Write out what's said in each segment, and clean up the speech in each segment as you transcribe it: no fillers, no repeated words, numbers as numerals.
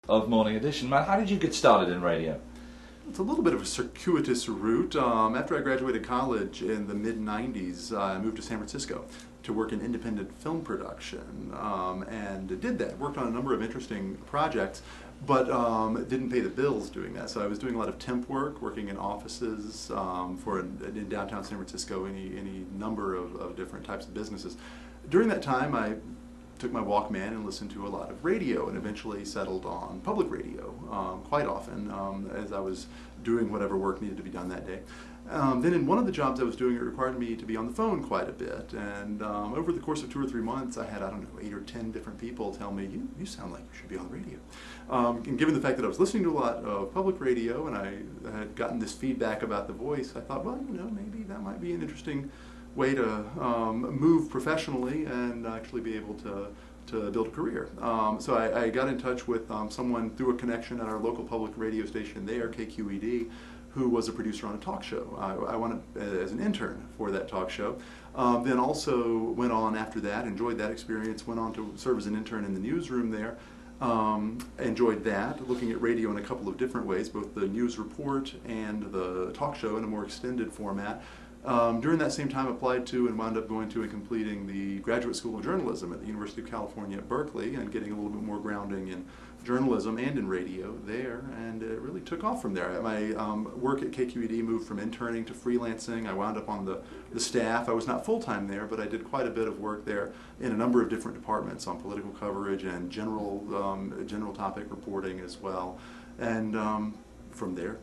of Morning Edition. Matt, how did you get started in radio? It's a little bit of a circuitous route. After I graduated college in the mid-90s, I moved to San Francisco to work in independent film production, and did that. Worked on a number of interesting projects, but didn't pay the bills doing that. So I was doing a lot of temp work, working in offices in downtown San Francisco, any number of different types of businesses. During that time, I took my Walkman and listened to a lot of radio, and eventually settled on public radio quite often as I was doing whatever work needed to be done that day. Then in one of the jobs I was doing, it required me to be on the phone quite a bit, and over the course of 2 or 3 months I had, I don't know, 8 or 10 different people tell me, you sound like you should be on the radio. And given the fact that I was listening to a lot of public radio and I had gotten this feedback about the voice, I thought, well, maybe that might be an interesting way to move professionally and actually be able to build a career. So I got in touch with someone through a connection at our local public radio station there, KQED, who was a producer on a talk show. I went as an intern for that talk show. Then also went on after that, enjoyed that experience, went on to serve as an intern in the newsroom there. Enjoyed that, looking at radio in a couple of different ways, both the news report and the talk show in a more extended format. During that same time, applied to and wound up going to and completing the Graduate School of Journalism at the University of California at Berkeley, and getting a little bit more grounding in journalism and in radio there, and it really took off from there. My work at KQED moved from interning to freelancing. I wound up on the staff. I was not full-time there, but I did quite a bit of work there in a number of different departments on political coverage and general topic reporting as well. And from there,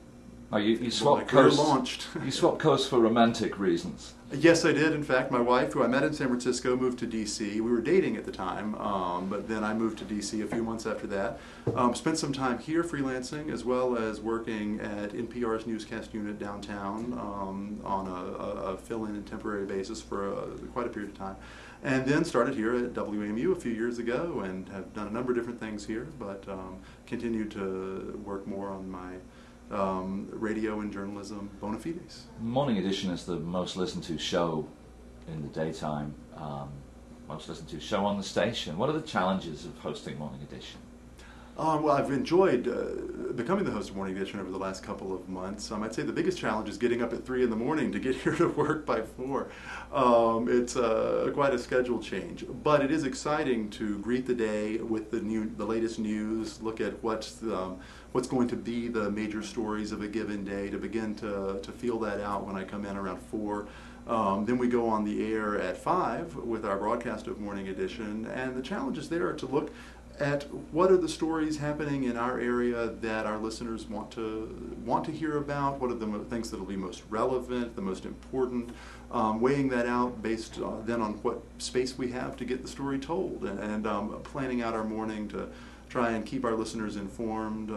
you swapped coasts. Launched. You swapped coasts for romantic reasons. Yes, I did. In fact, my wife, who I met in San Francisco, moved to D.C. We were dating at the time, but then I moved to D.C. a few months after that. Spent some time here freelancing, as well as working at NPR's newscast unit downtown on a fill-in and temporary basis for quite a period of time. And then started here at WAMU a few years ago, and have done a number of different things here, but continued to work more on my radio and journalism bona fides. Morning Edition is the most listened to show in the daytime, most listened to show on the station. What are the challenges of hosting Morning Edition? Well, I've enjoyed becoming the host of Morning Edition over the last couple of months. I'd say the biggest challenge is getting up at 3 in the morning to get here to work by 4. It's quite a schedule change, but it is exciting to greet the day with the latest news, look at what's going to be the major stories of a given day, to begin to feel that out when I come in around 4. Then we go on the air at 5 with our broadcast of Morning Edition, and the challenges there are to look at what are the stories happening in our area that our listeners want to hear about, what are the things that will be most relevant, the most important, weighing that out based then on what space we have to get the story told, and planning out our morning to try and keep our listeners informed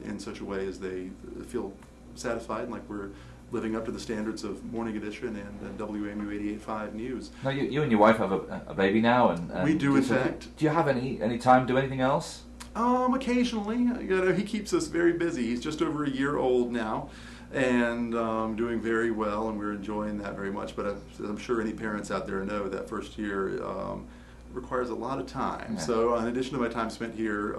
in such a way as they feel satisfied and like we're living up to the standards of Morning Edition and WAMU 88.5 News. Now, you and your wife have a baby now, and we do, in fact. Do you have any time to do anything else? Occasionally. He keeps us very busy. He's just over a year old now, and doing very well, and we're enjoying that very much. But I'm sure any parents out there know that first year requires a lot of time. Yeah. So in addition to my time spent here,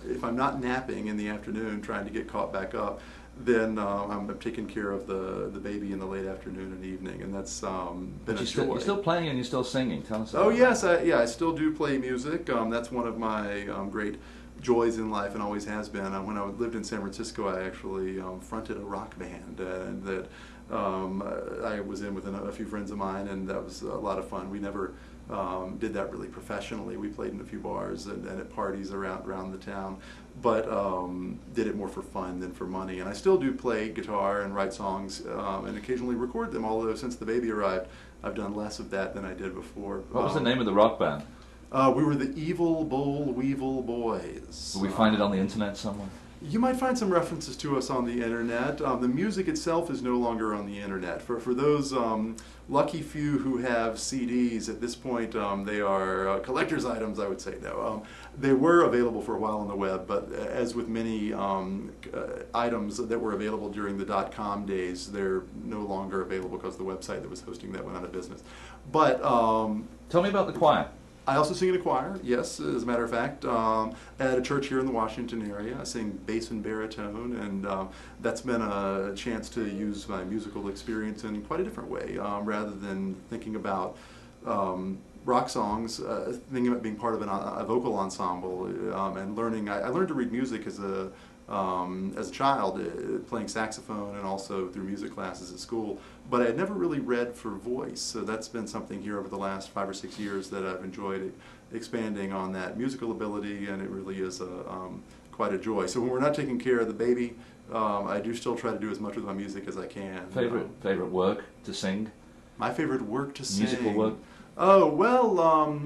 if I'm not napping in the afternoon trying to get caught back up, then I'm taking care of the baby in the late afternoon and evening, and that's been a joy. You're still playing and you're still singing. Tell us. Oh yes, I still do play music. That's one of my great joys in life, and always has been. When I lived in San Francisco, I actually fronted a rock band, and that I was in with a few friends of mine, and that was a lot of fun. We never did that really professionally. We played in a few bars and at parties around the town, but did it more for fun than for money. And I still do play guitar and write songs and occasionally record them, although since the baby arrived, I've done less of that than I did before. What was the name of the rock band? We were the Evil Boll Weevil Boys. Will we find it on the internet somewhere? You might find some references to us on the internet. The music itself is no longer on the internet. For those lucky few who have CDs at this point, they are collector's items, I would say. No, they were available for a while on the web, but as with many items that were available during the .com days, they're no longer available because the website that was hosting that went out of business. But tell me about the choir. I also sing in a choir, yes, as a matter of fact, at a church here in the Washington area. I sing bass and baritone, and that's been a chance to use my musical experience in quite a different way, rather than thinking about rock songs, thinking about being part of a vocal ensemble, and learning. I learned to read music as a child, playing saxophone and also through music classes at school, but I had never really read for voice, so that's been something here over the last 5 or 6 years that I've enjoyed expanding on that musical ability, and it really is quite a joy. So when we're not taking care of the baby, I do still try to do as much with my music as I can. Favorite work to sing? My favorite work to sing? Musical work? Oh, well,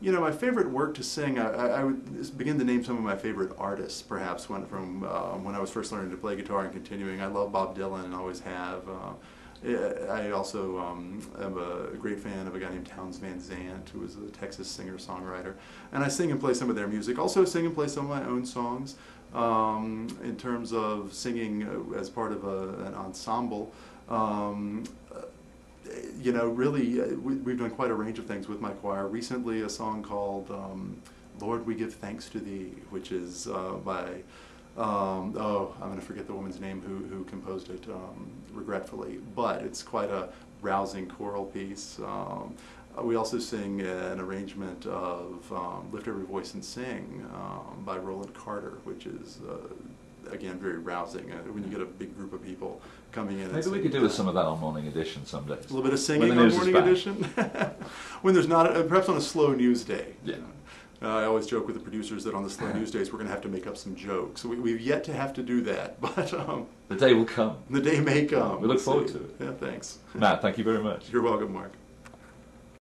you know, my favorite work to sing, I would begin to name some of my favorite artists, perhaps, from when I was first learning to play guitar and continuing. I love Bob Dylan and always have. I also am a great fan of a guy named Townes Van Zandt, who was a Texas singer-songwriter. And I sing and play some of their music. Also sing and play some of my own songs. In terms of singing as part of an ensemble, you know, really, we've done quite a range of things with my choir. Recently, a song called Lord, We Give Thanks to Thee, which is by, I'm going to forget the woman's name who composed it, regretfully, but it's quite a rousing choral piece. We also sing an arrangement of Lift Every Voice and Sing by Roland Carter, which is, again, very rousing when you get a big group of people coming in. Maybe we could do with some of that on Morning Edition some days. A little bit of singing on Morning Edition? When there's not, perhaps on a slow news day. Yeah. I always joke with the producers that on the slow news days we're going to have to make up some jokes. We've yet to have to do that, but the day will come. The day may come. We look forward to it. Yeah, thanks. Matt, thank you very much. You're welcome, Mark.